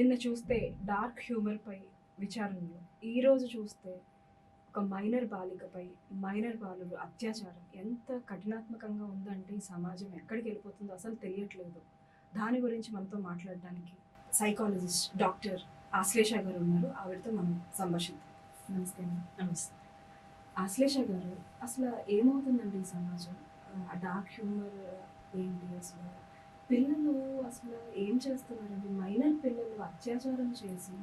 నిన్న చూస్తే డార్క్ హ్యూమర్‌పై విచారణలు. ఈరోజు చూస్తే ఒక మైనర్ బాలికపై మైనర్ బాలురు అత్యాచారం. ఎంత కఠినాత్మకంగా ఉందంటే ఈ సమాజం ఎక్కడికెళ్ళిపోతుందో అసలు తెలియట్లేదు. దాని గురించి మనతో మాట్లాడడానికి సైకాలజిస్ట్ డాక్టర్ ఆశ్లేష గారు ఉన్నారు. ఆవిడతో మనం సంభాషిద్దాం. నమస్తే అండి. నమస్తే. ఆశ్లేష గారు, అసలు ఏమవుతుందండి ఈ సమాజం? ఆ డార్క్ హ్యూమర్ ఏంటి అసలు? పిల్లలు అసలు ఏం చేస్తున్నారండి? మైనర్ పిల్లలు అత్యాచారం చేసి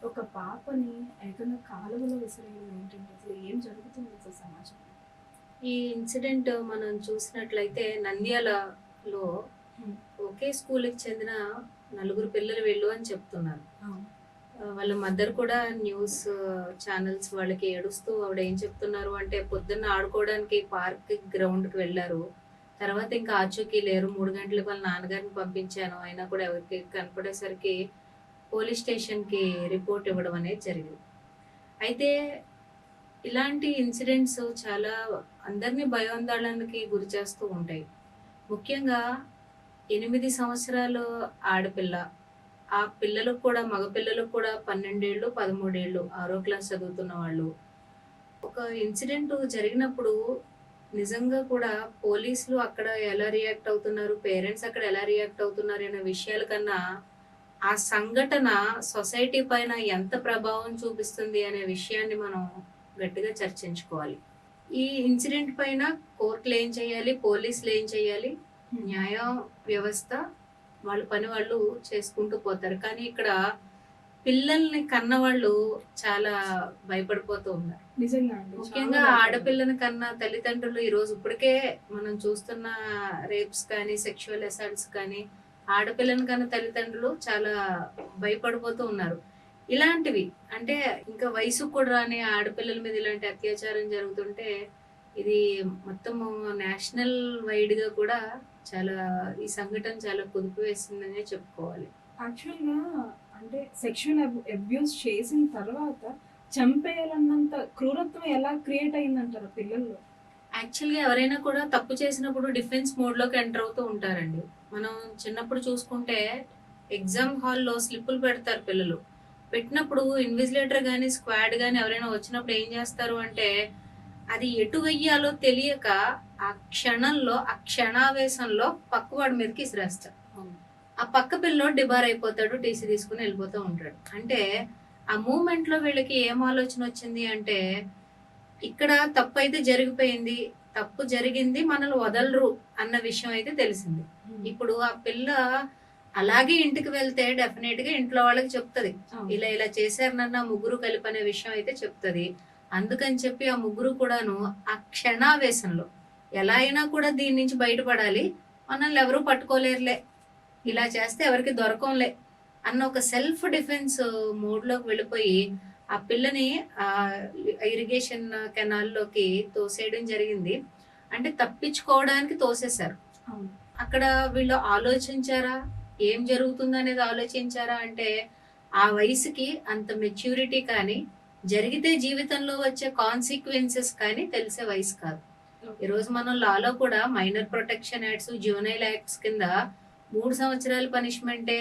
ఒక పాపని ఏకంగా కాలువలో విసిరేయడం ఏంటంటే అసలు ఏం జరుగుతుంది అసలు సమాజంలో? ఈ ఇన్సిడెంట్ మనం చూసినట్లయితే నంద్యాలలో హ్మ్. ఒకే స్కూల్‌కి చెందిన నలుగురు పిల్లలు వీళ్ళు అని చెప్తున్నారు. అవును. వాళ్ళ మదర్ కూడా న్యూస్ ఛానల్స్ వాళ్ళకి ఏడుస్తూ ఆవిడ ఏం చెప్తున్నారు అంటే, పొద్దున్న ఆడుకోవడానికి పార్క్ గ్రౌండ్‌కి వెళ్లారు. తర్వాత ఇంకా ఆచూకీ లేరు. 3 గంటలకు వాళ్ళ నాన్నగారిని పంపించాను. అయినా కూడా ఎవరికి కనపడేసరికి పోలీస్ స్టేషన్‌కి రిపోర్ట్ ఇవ్వడం అనేది జరిగింది. అయితే ఇలాంటి ఇన్సిడెంట్స్ చాలా అందరినీ భయాందోళనకి గురి చేస్తూ ఉంటాయి. ముఖ్యంగా 8 సంవత్సరాలు ఆడపిల్ల, ఆ పిల్లలకు కూడా మగ పిల్లలకు కూడా 12 ఏళ్ళు, 13 ఏళ్ళు, 6వ క్లాస్ చదువుతున్న వాళ్ళు. ఒక ఇన్సిడెంట్ జరిగినప్పుడు నిజంగా కూడా పోలీసులు అక్కడ ఎలా రియాక్ట్ అవుతున్నారు, పేరెంట్స్ అక్కడ ఎలా రియాక్ట్ అవుతున్నారు అనే విషయాల కన్నా, ఆ సంఘటన సొసైటీ పైన ఎంత ప్రభావం చూపిస్తుంది అనే విషయాన్ని మనం గట్టిగా చర్చించుకోవాలి. ఈ ఇన్సిడెంట్ పైన కోర్టులు ఏం చేయాలి, పోలీసులు ఏం చేయాలి, న్యాయ వ్యవస్థ వాళ్ళ పని వాళ్ళు చేసుకుంటూ పోతారు. కానీ ఇక్కడ పిల్లల్ని కన్నవాళ్ళు చాలా భయపడిపోతూ ఉన్నారు. నిజంగా అండి. ముఖ్యంగా చాలా భయపడ్డాను. ఆడపిల్లని కన్నా తల్లిదండ్రులు ఈరోజు ఇప్పటికే మనం చూస్తున్న రేప్స్ కానీ, సెక్షువల్ అసాల్ట్స్ కానీ, ఆడపిల్లని కన్నా తల్లిదండ్రులు చాలా భయపడిపోతూ ఉన్నారు. ఇలాంటివి అంటే ఇంకా వయసు కూడా రాని ఆడపిల్లల మీద ఇలాంటి అత్యాచారం జరుగుతుంటే ఇది మొత్తము నేషనల్ వైడ్ గా కూడా చాలా ఈ సంఘటన చాలా కుదిపి వేసిందనే చెప్పుకోవాలి. యాక్చువల్‌గా అంటే సెక్షువల్ అబ్యూస్ చేసిన తర్వాత చంపేయాలన్నంత క్రూరత్వం ఎలా క్రియేట్ అయిందంటారు పిల్లల్లో? యాక్చువల్‌గా ఎవరైనా కూడా తప్పు చేసినప్పుడు డిఫెన్స్ మోడ్‌లోకి ఎంటర్ అవుతూ ఉంటారండి. మనం చిన్నప్పుడు చూసుకుంటే ఎగ్జామ్ హాల్‌లో స్లిప్పులు పెడతారు పిల్లలు. పెట్టినప్పుడు ఇన్విజిలేటర్ గాని, స్క్వాడ్ గాని ఎవరైనా వచ్చినప్పుడు ఏం చేస్తారు అంటే, అది ఎటు వెయ్యాలో తెలియక ఆ క్షణంలో, ఆ క్షణావేశంలో పక్కవాడి మీదకి ఇసిరేస్తారు. అవును. ఆ పక్క పిల్లోడు డిబార్ అయిపోతాడు. టీసీ తీసుకొని వెళ్ళిపోతూ ఉంటాడు. అంటే ఆ మూమెంట్‌లో వీళ్ళకి ఏం ఆలోచన వచ్చింది అంటే, ఇక్కడ తప్పైతే జరిగిపోయింది. తప్పు జరిగింది. మనల్ని వదలరు అన్న విషయం అయితే తెలిసింది. ఇప్పుడు ఆ పిల్ల అలాగే ఇంటికి వెళ్తే డెఫినెట్‌గా ఇంట్లో వాళ్ళకి చెప్తది. అవును. ఇలా ఇలా చేశారు నాన్న ముగ్గురు కలిపి అనే విషయం అయితే చెప్తది. అందుకని చెప్పి ఆ ముగ్గురు కూడాను ఆ క్షణావేశంలో ఎలా అయినా కూడా దీని నుంచి బయటపడాలి. మనల్ని ఎవరు పట్టుకోలేరులే. ఇలా చేస్తే ఎవరికి దొరకంలే అన్న ఒక సెల్ఫ్ డిఫెన్స్ మోడ్‌లోకి వెళ్ళిపోయి ఆ పిల్లని ఇరిగేషన్ కెనాల్‌లోకి తోసేయడం జరిగింది. అంటే తప్పించుకోవడానికి తోసేశారు. అవును. అక్కడ వీళ్ళు ఆలోచించారా? ఏం జరుగుతుందనేది ఆలోచించారా అంటే, ఆ వయసుకి అంత మెచ్యూరిటీ కానీ, జరిగితే జీవితంలో వచ్చే కాన్సిక్వెన్సెస్ కానీ తెలిసే వయసు కాదు. ఈరోజు మనం లాలో కూడా minor protection acts, juvenile acts కింద 3 సంవత్సరాల పనిష్మెంటే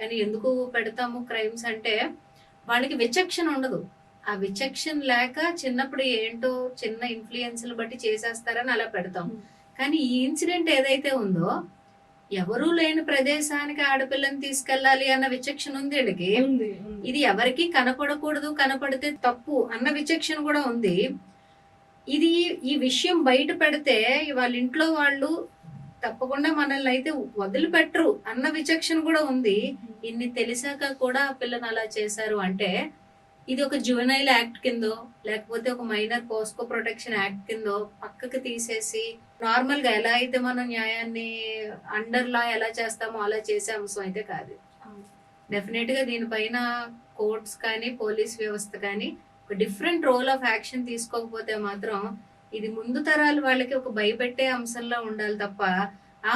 అని ఎందుకు పెడతాము క్రైమ్స్ అంటే, వాళ్ళకి విచక్షణ ఉండదు. ఆ విచక్షణ లేక చిన్నప్పుడు ఏంటో చిన్న ఇన్‌ఫ్లుయెన్స్‌లు బట్టి చేసేస్తారని అలా పెడతాం. కానీ ఈ ఇన్సిడెంట్ ఏదైతే ఉందో, ఎవరూ లేని ప్రదేశానికి ఆడపిల్లని తీసుకెళ్ళాలి అన్న విచక్షణ ఉంది ఈళ్ళకి. ఉంది. ఉంది. ఇది ఎవరికీ కనపడకూడదు, కనపడితే తప్పు అన్న విచక్షణ కూడా ఉంది. ఇది ఈ విషయం బయట పెడితే వాళ్ళ ఇంట్లో వాళ్ళు తప్పకుండా మనల్ని అయితే వదిలిపెట్టరు అన్న విచక్షణ కూడా ఉంది. ఇన్ని తెలిసాక కూడా ఆ పిల్లని అలా చేశారు అంటే, ఇది ఒక జువెనైల్ యాక్ట్ కిందో, లేకపోతే ఒక మైనర్ పోస్కో ప్రొటెక్షన్ యాక్ట్ కిందో పక్కకి తీసేసి, నార్మల్ గా ఎలా అయితే మనం న్యాయాన్ని అండర్ లా ఎలా చేస్తామో అలా చేసే అంశం అయితే కాదు. అవును. డెఫినెట్ గా దీనిపైన కోర్ట్స్ కానీ, పోలీస్ వ్యవస్థ కానీ ఒక డిఫరెంట్ రోల్ ఆఫ్ యాక్షన్ తీసుకోకపోతే మాత్రం ఇది ముందు తరాల వాళ్ళకి ఒక భయపెట్టే అంశంలో ఉండాలి తప్ప, ఆ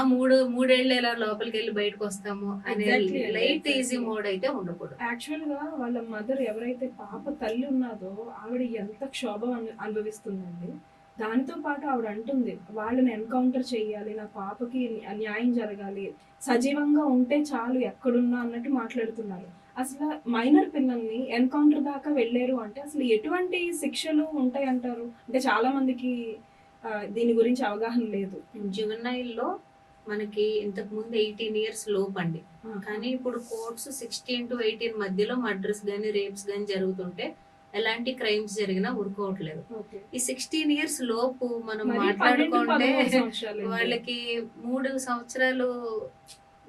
మూడేళ్ళు ఎలా లోపలికి వెళ్ళి బయటకు వస్తాము అనే Exactly అండి, లైట్ ఈజీ exactly. మోడ్ అయితే ఉండకూడదు. యాక్చువల్‌గా వాళ్ళ మదర్ ఎవరైతే పాప తల్లి ఉన్నదో ఆవిడ ఎంత క్షోభం అనుభవిస్తుందండి. దానితో పాటు ఆవిడ అంటుంది, వాళ్ళని ఎన్‌కౌంటర్ చేయాలి, నా పాపకి న్యాయం జరగాలి, సజీవంగా ఉంటే చాలు ఎక్కడున్నా అన్నట్టు మాట్లాడుతున్నారు. అసలు మైనర్ పిల్లల్ని ఎన్కౌంటర్ దాకా వెళ్ళారు అంటే అసలు ఎటువంటి శిక్షలు ఉంటాయి అంటారు? అంటే చాలా మందికి దీని గురించి అవగాహన లేదు. జువెనైల్లో మనకి ఇంతకు ముందు 18 ఇయర్స్ లోపండి. కానీ ఇప్పుడు కోర్ట్స్ 16 to 18 మధ్యలో మర్డర్స్ గానీ రేప్స్ గానీ జరుగుతుంటే ఎలాంటి క్రైమ్స్ జరిగినా ఊరుకోవట్లేదు. ఓకే. ఈ 16 ఇయర్స్ లోపు మనం మరి 12, మాట్లాడుకుంటే 13 సంవత్సరాలు వాళ్ళకి 3 సంవత్సరాలు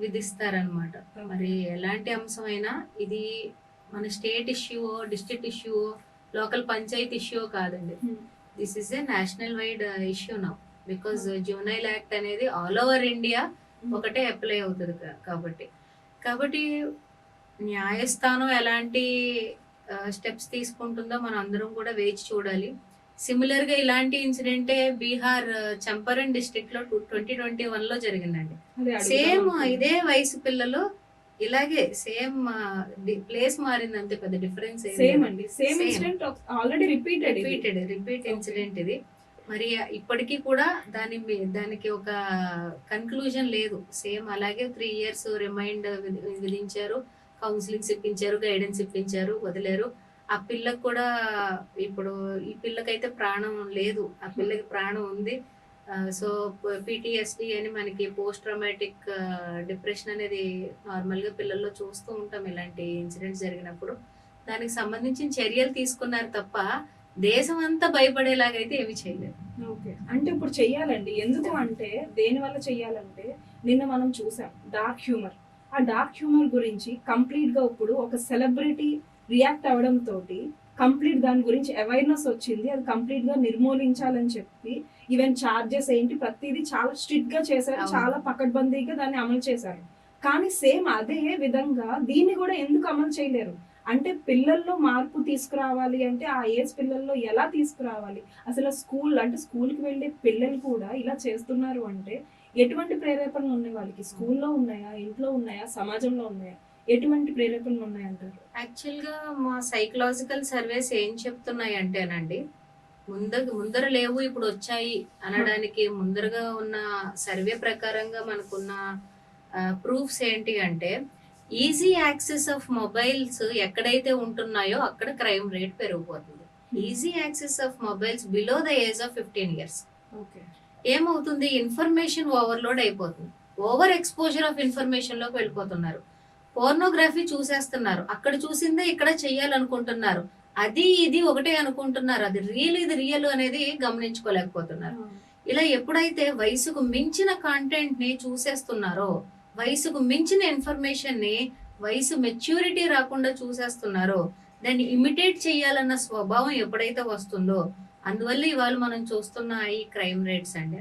విధిస్తారనమాట. ఓకే. మరి ఎలాంటి అంశం అయినా ఇది మన state issue, district issue, local panchayat issue కాదండి. This is a national wide issue now because juvenile act అనేది ఆల్ ఓవర్ ఇండియా ఒకటే అప్లై అవుతుంది కాబట్టి న్యాయస్థానం ఎలాంటి స్టెప్స్ తీసుకుంటుందో మనం అందరం కూడా వేచి చూడాలి. సిమిలర్ గా ఇలాంటి ఇన్సిడెంటే బీహార్ చంపారణ్ డిస్ట్రిక్ట్ లో 2021 లో జరిగిందండి. సేమ్ ఇదే వయసు పిల్లలు ఇలాగే సేమ్ ప్లేస్ మారింది, అంతే పెద్ద డిఫరెన్స్ సేమ్ అండి. Same incident already repeat incident ఇది. మరి ఇప్పటికీ కూడా దానికి ఒక కన్క్లూజన్ లేదు. సేమ్ అలాగే 3 years రిమైండ్ విధించారు, కౌన్సిలింగ్స్ ఇప్పించారు, గైడెన్స్ ఇప్పించారు, వదిలేరు. ఆ పిల్లకు కూడా ఇప్పుడు ఈ పిల్లకైతే ప్రాణం లేదు, ఆ పిల్లకి ప్రాణం ఉంది. సో PTSD అని మనకి పోస్ట్ ట్రామాటిక్ డిప్రెషన్ అనేది నార్మల్ గా పిల్లల్లో చూస్తూ ఉంటాం. ఇలాంటి ఇన్సిడెంట్స్ జరిగినప్పుడు దానికి సంబంధించిన చర్యలు తీసుకున్నారు తప్ప దేశం అంతా భయపడేలాగైతే ఏమి చేయలేదు. ఓకే. అంటే ఇప్పుడు చెయ్యాలండి. ఎందుకు అంటే దేని వల్ల చెయ్యాలంటే నిన్న మనం చూసాం డార్క్ హ్యూమర్. ఆ డార్క్ హ్యూమర్ గురించి కంప్లీట్ గా ఇప్పుడు ఒక సెలబ్రిటీ రియాక్ట్ అవడం తోటి కంప్లీట్ దాని గురించి అవేర్నెస్ వచ్చింది. అది కంప్లీట్ గా నిర్మూలించాలని చెప్పి ఈవెన్ చార్జెస్ ఏంటి ప్రతిదీ చాలా స్ట్రిక్ట్ గా చేశారు, చాలా పకడ్బందీగా దాన్ని అమలు చేశారు. కానీ సేమ్ అదే విధంగా దీన్ని కూడా ఎందుకు అమలు చేయలేరు? అంటే పిల్లల్లో మార్పు తీసుకురావాలి అంటే ఆ ఏజ్ పిల్లల్లో ఎలా తీసుకురావాలి? అసలు స్కూల్కి వెళ్ళే పిల్లలు కూడా ఇలా చేస్తున్నారు అంటే ఎటువంటి ప్రేరేపణలు ఉన్నాయి వాళ్ళకి? స్కూల్లో ఉన్నాయా, ఇంట్లో ఉన్నాయా, సమాజంలో ఉన్నాయా? ఎటువంటి ప్రేరేపణలు ఉన్నాయంటారు? యాక్చువల్ గా మా సైకలాజికల్ సర్వేస్ ఏం చెప్తున్నాయి అంటేనండి, ముందర లేవు ఇప్పుడు వచ్చాయి అనడానికి ముందరగా ఉన్న సర్వే ప్రకారంగా మనకున్న ప్రూఫ్స్ ఏంటి అంటే ఈజీ యాక్సెస్ ఆఫ్ మొబైల్స్ ఎక్కడైతే ఉంటున్నాయో అక్కడ క్రైమ్ రేట్ పెరిగిపోతుంది. Easy access of mobiles below the age of 15 years ఏమవుతుంది, ఇన్ఫర్మేషన్ ఓవర్లోడ్ అయిపోతుంది. ఓవర్ ఎక్స్పోజర్ ఆఫ్ ఇన్ఫర్మేషన్ లోకి వెళ్ళిపోతున్నారు. పోర్నోగ్రఫీ చూసేస్తున్నారు, అక్కడ చూసిందే ఇక్కడ చెయ్యాలనుకుంటున్నారు. అది ఇది ఒకటే అనుకుంటున్నారు. అది ఇది రియల్ అనేది గమనించుకోలేకపోతున్నారు. ఇలా ఎప్పుడైతే వయసుకు మించిన కాంటెంట్ ని చూసేస్తున్నారో, వయసుకు మించిన ఇన్ఫర్మేషన్ ని వయసు మెచ్యూరిటీ రాకుండా చూసేస్తున్నారో, దాన్ని ఇమిటేట్ చేయాలన్న స్వభావం ఎప్పుడైతే వస్తుందో అందువల్ల ఇవాళ మనం చూస్తున్న ఈ క్రైమ్ రేట్స్ అండి.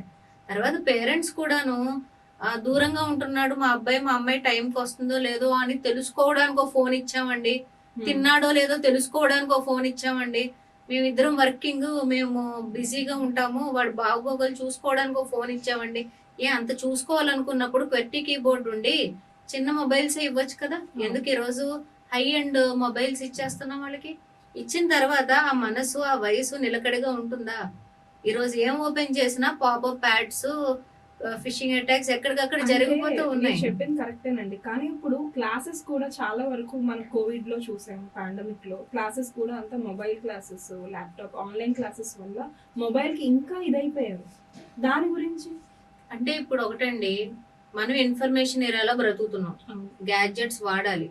తర్వాత పేరెంట్స్ కూడాను దూరంగా ఉంటున్నాడు మా అబ్బాయి మా అమ్మాయి టైంకి వస్తుందో లేదో అని తెలుసుకోవడానికి ఒక ఫోన్ ఇచ్చామండి, తిన్నాడో లేదో తెలుసుకోవడానికి ఒక ఫోన్ ఇచ్చామండి, మేమిద్దరం వర్కింగ్, మేము బిజీగా ఉంటాము, వాడు బాగోగలు చూసుకోవడానికి ఒక ఫోన్ ఇచ్చామండి. అంత చూసుకోవాలనుకున్నప్పుడు QWERTY కీబోర్డ్ ఉండి చిన్న మొబైల్స్ ఇవ్వచ్చు కదా, ఎందుకు ఈరోజు హై అండ్ మొబైల్స్ ఇచ్చేస్తున్నాం వాళ్ళకి? ఇచ్చిన తర్వాత ఆ మనసు ఆ వయసు నిలకడగా ఉంటుందా? ఈరోజు ఏం ఓపెన్ చేసినా పాపప్ యాడ్స్, ఫిషింగ్ అటాక్స్ ఎక్కడికక్కడ జరిగిపోతూ ఉన్నాయి. చెప్పింది కరెక్టేనండి. కానీ ఇప్పుడు క్లాసెస్ కూడా చాలా వరకు మనం కోవిడ్ లో చూసాం, పాండమిక్ లో క్లాసెస్ కూడా అంతా mobile classes, laptop online classes వల్ల మొబైల్ కి ఇంకా ఇదైపోయారు. దాని గురించి అంటే ఇప్పుడు ఒకటండి, మనం ఇన్ఫర్మేషన్ ఏరియాలో బ్రతుకుతున్నాం, గ్యాడ్జెట్స్ వాడాలి,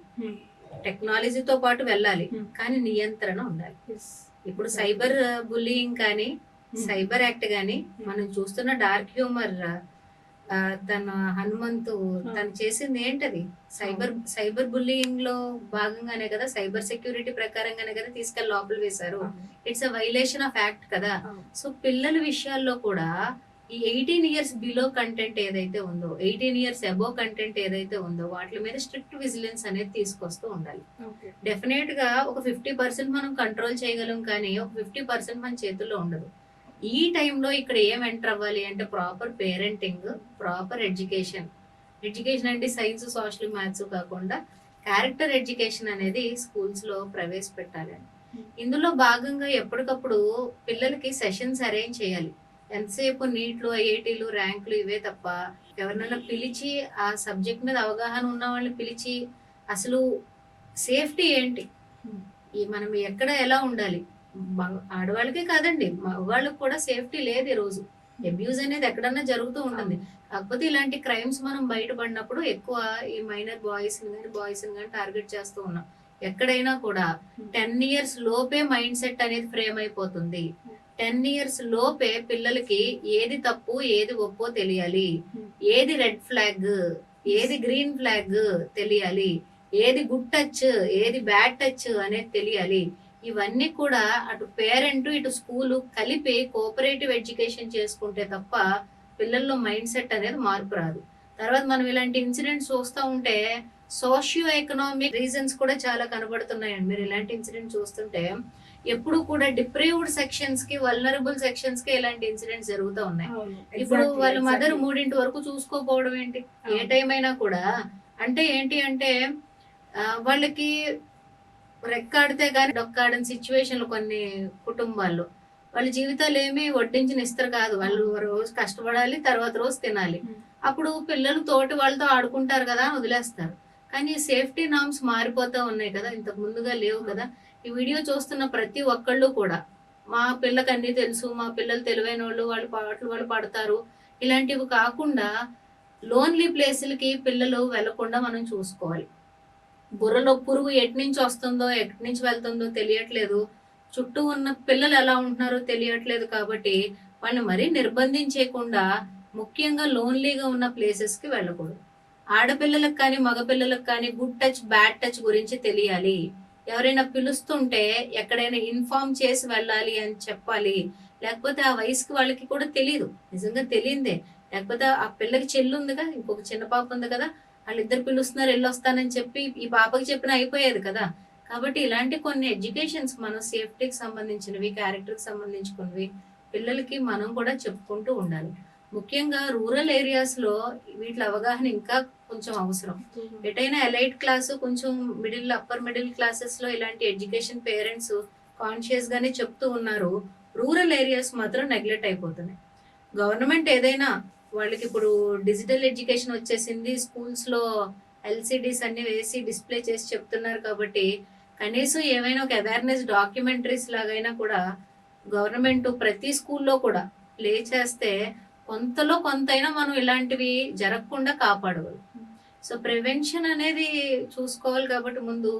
టెక్నాలజీతో పాటు వెళ్ళాలి, కానీ నియంత్రణ ఉండాలి. ఇప్పుడు సైబర్ బుల్లింగ్ కానీ సైబర్ యాక్ట్ గానీ మనం చూస్తున్న డార్క్ హ్యూమర్, తన హనుమంతు తను చేసింది ఏంటది? సైబర్ బుల్లింగ్ లో భాగంగానే కదా, సైబర్ సెక్యూరిటీ ప్రకారంగానే కదా తీసుకెళ్లి లోపల వేశారు. It's a violation of act కదా. సో పిల్లల విషయాల్లో కూడా ఈ 18 years బిలో కంటెంట్ ఏదైతే ఉందో, 18 years అబోవ్ కంటెంట్ ఏదైతే ఉందో వాటి మీద స్ట్రిక్ట్ విజిలెన్స్ అనేది తీసుకొస్తూ ఉండాలి. డెఫినెట్ గా ఒక 50% మనం కంట్రోల్ చేయగలం, కానీ ఒక 50% మన చేతుల్లో ఉండదు. ఈ టైంలో ఇక్కడ ఏం ఎంటర్ అవ్వాలి అంటే ప్రాపర్ పేరెంటింగ్, ప్రాపర్ ఎడ్యుకేషన్ అంటే సైన్స్, సోషల్, మ్యాథ్స్ కాకుండా క్యారెక్టర్ ఎడ్యుకేషన్ అనేది స్కూల్స్ లో ప్రవేశపెట్టాలి. ఇందులో భాగంగా ఎప్పటికప్పుడు పిల్లలకి సెషన్స్ అరేంజ్ చేయాలి. ఎంతసేపు నీట్లు, IITలు, ర్యాంకులు ఇవే తప్ప ఎవరినైనా పిలిచి ఆ సబ్జెక్ట్ మీద అవగాహన ఉన్న వాళ్ళని పిలిచి అసలు సేఫ్టీ ఏంటి, ఈ మనం ఎక్కడ ఎలా ఉండాలి, ఆడవాళ్ళకే కాదండి మగవాళ్ళకి కూడా సేఫ్టీ లేదు ఈ రోజు. అబ్యూజ్ అనేది ఎక్కడన్నా జరుగుతూ ఉంటుంది. కాకపోతే ఇలాంటి క్రైమ్స్ మనం బయటపడినప్పుడు ఎక్కువ ఈ మైనర్ బాయ్స్ కానీ టార్గెట్ చేస్తూ ఉన్నాం. ఎక్కడైనా కూడా 10 years లోపే మైండ్ సెట్ అనేది ఫ్రేమ్ అయిపోతుంది. 10 years లోపే పిల్లలకి ఏది తప్పు ఏది ఒప్పో తెలియాలి, ఏది రెడ్ ఫ్లాగ్ ఏది గ్రీన్ ఫ్లాగ్ తెలియాలి, ఏది గుడ్ టచ్ ఏది బ్యాడ్ టచ్ అనేది తెలియాలి. ఇవన్నీ కూడా అటు పేరెంట్ ఇటు స్కూలు కలిపి కోఆపరేటివ్ ఎడ్యుకేషన్ చేసుకుంటే తప్ప పిల్లల్లో మైండ్ సెట్ అనేది మార్పు రాదు. తర్వాత మనం ఇలాంటి ఇన్సిడెంట్స్ చూస్తూ ఉంటే సోషియో ఎకనామిక్ రీజన్స్ కూడా చాలా కనబడుతున్నాయండి. మీరు ఇలాంటి ఇన్సిడెంట్ చూస్తుంటే ఎప్పుడు కూడా డిప్రైవ్డ్ సెక్షన్స్ కి వల్నరబుల్ సెక్షన్స్ కి ఇలాంటి ఇన్సిడెంట్స్ జరుగుతూ ఉన్నాయి. ఇప్పుడు వాళ్ళ మదర్ 3 వరకు చూసుకోపోవడం ఏంటి, ఏ టైం అయినా కూడా. అంటే ఏంటి అంటే వాళ్ళకి రెక్కాడితే గానీ డొక్కాడని సిచ్యువేషన్లు కొన్ని కుటుంబాల్లో వాళ్ళ జీవితాలు ఏమి వడ్డించిన ఇస్తారు కాదు. వాళ్ళు రోజు కష్టపడాలి, తర్వాత రోజు తినాలి. అప్పుడు పిల్లలు తోటి వాళ్ళతో ఆడుకుంటారు కదా అని వదిలేస్తారు. కానీ సేఫ్టీ నామ్స్ మారిపోతా ఉన్నాయి కదా, ఇంతకు ముందుగా లేవు కదా. ఈ వీడియో చూస్తున్న ప్రతి ఒక్కళ్ళు కూడా మా పిల్లకి అన్ని తెలుసు, మా పిల్లలు తెలివైన వాళ్ళు, వాళ్ళ పాటలు వాళ్ళు పడతారు, ఇలాంటివి కాకుండా లోన్లీ ప్లేసులకి పిల్లలు వెళ్లకుండా మనం చూసుకోవాలి. బుర్రలో పురుగు ఎటు నుంచి వస్తుందో ఎటు నుంచి వెళ్తుందో తెలియట్లేదు, చుట్టూ ఉన్న పిల్లలు ఎలా ఉంటున్నారో తెలియట్లేదు. కాబట్టి వాళ్ళని మరీ నిర్బంధించకుండా ముఖ్యంగా లోన్లీగా ఉన్న ప్లేసెస్ కి వెళ్ళకూడదు. ఆడపిల్లలకు కానీ మగపిల్లలకు కానీ గుడ్ టచ్ బ్యాడ్ టచ్ గురించి తెలియాలి. ఎవరైనా పిలుస్తుంటే ఎక్కడైనా ఇన్ఫార్మ్ చేసి వెళ్ళాలి అని చెప్పాలి. లేకపోతే ఆ వయసుకి వాళ్ళకి కూడా తెలియదు, నిజంగా తెలియందే. లేకపోతే ఆ పిల్లకి చెల్లి ఉంది కదా, ఇంకొక చిన్న పాప ఉంది కదా, వాళ్ళిద్దరు పిలుస్తున్నారు వెళ్ళొస్తానని చెప్పి ఈ పాపకి చెప్పిన అయిపోయేది కదా. కాబట్టి ఇలాంటి కొన్ని ఎడ్యుకేషన్స్ మనం సేఫ్టీకి సంబంధించినవి, క్యారెక్టర్కి సంబంధించుకున్నవి పిల్లలకి మనం కూడా చెప్పుకుంటూ ఉండాలి. ముఖ్యంగా రూరల్ ఏరియాస్ లో వీటి అవగాహన ఇంకా కొంచెం అవసరం. ఎటైనా ఎలైట్ క్లాసు కొంచెం అప్పర్ మిడిల్ క్లాసెస్ లో ఇలాంటి ఎడ్యుకేషన్ పేరెంట్స్ కాన్షియస్ గానే చెప్తూ ఉన్నారు. రూరల్ ఏరియాస్ మాత్రం నెగ్లెక్ట్ అయిపోతున్నాయి. గవర్నమెంట్ ఏదైనా వాళ్ళకి ఇప్పుడు డిజిటల్ ఎడ్యుకేషన్ వచ్చేసింది, స్కూల్స్ లో ఎల్సిడీస్ అన్ని వేసి డిస్ప్లే చేసి చెప్తున్నారు. కాబట్టి కనీసం ఏమైనా ఒక అవేర్నెస్ డాక్యుమెంటరీస్ లాగైనా కూడా గవర్నమెంట్ ప్రతి స్కూల్లో కూడా ప్లే చేస్తే కొంతలో కొంతైనా మనం ఇలాంటివి జరగకుండా కాపాడగలం. సో ప్రివెన్షన్ అనేది చూసుకోవాలి. కాబట్టి ముందు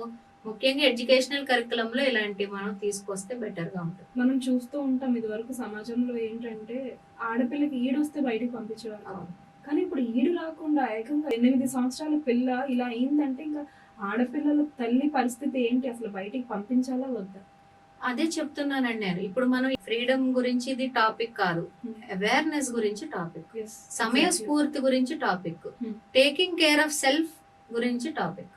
ముఖ్యంగా ఎడ్యుకేషనల్ కరికులంలో ఇలాంటివి మనం తీసుకొస్తే బెటర్ గా ఉంటుంది. మనం చూస్తూ ఉంటాం ఇదివరకు సమాజంలో ఏంటంటే ఆడపిల్లకి ఈడొస్తే బయటికి పంపించేవారు. కానీ ఇప్పుడు ఈడు రాకుండా ఏకంగా 8 సంవత్సరాల పిల్ల ఇలా అయిందంటే ఇంకా ఆడపిల్లల తల్లి పరిస్థితి ఏంటి, అసలు బయటికి పంపించాలా వద్దా? అదే చెప్తున్నానండి నేను. ఇప్పుడు మనం ఫ్రీడమ్ గురించి ఇది టాపిక్ కాదు, అవేర్నెస్ గురించి టాపిక్, సమయ స్ఫూర్తి గురించి topic, taking care of self గురించి టాపిక్.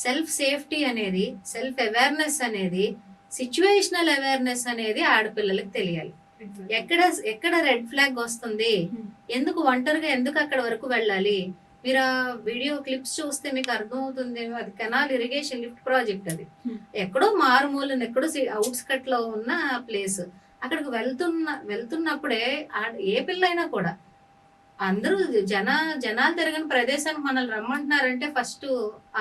సెల్ఫ్ సేఫ్టీ అనేది, సెల్ఫ్ అవేర్నెస్ అనేది, సిచ్యువేషనల్ అవేర్నెస్ అనేది ఆడపిల్లలకు తెలియాలి. ఎక్కడ రెడ్ ఫ్లాగ్ వస్తుంది, ఎందుకు ఒంటరిగా ఎందుకు అక్కడ వరకు వెళ్ళాలి. మీరు ఆ వీడియో క్లిప్స్ చూస్తే మీకు అర్థమవుతుంది. అది కెనాల్ ఇరిగేషన్ లిఫ్ట్ ప్రాజెక్ట్. అది ఎక్కడో మారుమూల ఎక్కడో అవుట్స్కట్ లో ఉన్న ప్లేస్. అక్కడికి వెళ్తున్నప్పుడే ఏ పిల్లైనా కూడా అందరూ జనాలు తిరగని ప్రదేశానికి మనల్ని రమ్మంటున్నారంటే ఫస్ట్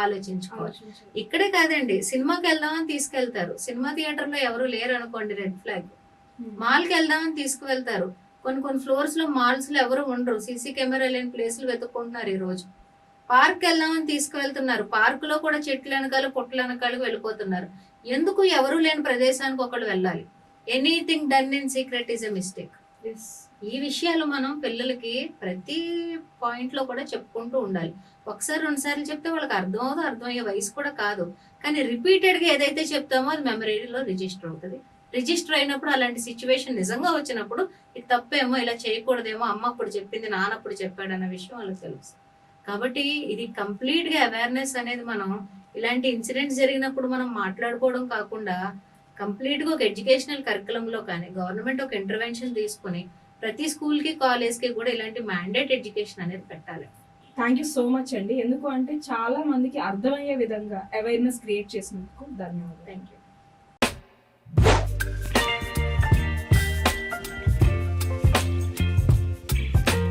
ఆలోచించుకోవాలి. ఇక్కడే కాదండి, సినిమాకి వెళ్దామని తీసుకెళ్తారు, సినిమా థియేటర్ లో ఎవరు లేరు అనుకోండి రెడ్ ఫ్లాగ్. మాల్ కి వెళ్దామని తీసుకువెళ్తారు, కొన్ని ఫ్లోర్స్ లో మాల్స్ లో ఎవరు ఉండరు, సీసీ కెమెరా లేని ప్లేసులు వెతుక్కుంటున్నారు. ఈ రోజు పార్క్ వెళ్దామని తీసుకువెళ్తున్నారు, పార్క్ లో కూడా చెట్ల వెనకాల పొట్ల వెనకాలకు వెళ్ళిపోతున్నారు. ఎందుకు ఎవరు లేని ప్రదేశానికి ఒకళ్ళు వెళ్ళాలి? Anything done in secret is a mistake. ఈ విషయాలు మనం పిల్లలకి ప్రతి పాయింట్ లో కూడా చెప్పుకుంటూ ఉండాలి. ఒకసారి 2 సార్లు చెప్తే వాళ్ళకి అర్థమయ్యే వయసు కూడా కాదు. కానీ రిపీటెడ్ గా ఏదైతే చెప్తామో అది మెమరీలో రిజిస్టర్ అవుతుంది. రిజిస్టర్ అయినప్పుడు అలాంటి సిచ్యువేషన్ నిజంగా వచ్చినప్పుడు ఇది తప్పేమో, ఇలా చేయకూడదేమో, అమ్మ అప్పుడు చెప్పింది నాన్నప్పుడు చెప్పాడు అన్న విషయం వాళ్ళకి తెలుసు. కాబట్టి ఇది కంప్లీట్ గా అవేర్నెస్ అనేది మనం ఇలాంటి ఇన్సిడెంట్స్ జరిగినప్పుడు మనం మాట్లాడుకోవడం కాకుండా కంప్లీట్ గా ఒక ఎడ్యుకేషనల్ కరికులంలో కానీ గవర్నమెంట్ ఒక ఇంటర్వెన్షన్ తీసుకుని ప్రతి స్కూల్ కి కాలేజ్ కి కూడా ఇలాంటి మ్యాండేట్ ఎడ్యుకేషన్ అనేది పెట్టాలి. థ్యాంక్ యూ సో మచ్ అండి. ఎందుకు అంటే చాలా మందికి అర్థమయ్యే విధంగా అవేర్నెస్ క్రియేట్ చేసినందుకు ధన్యవాదాలు. Thank you.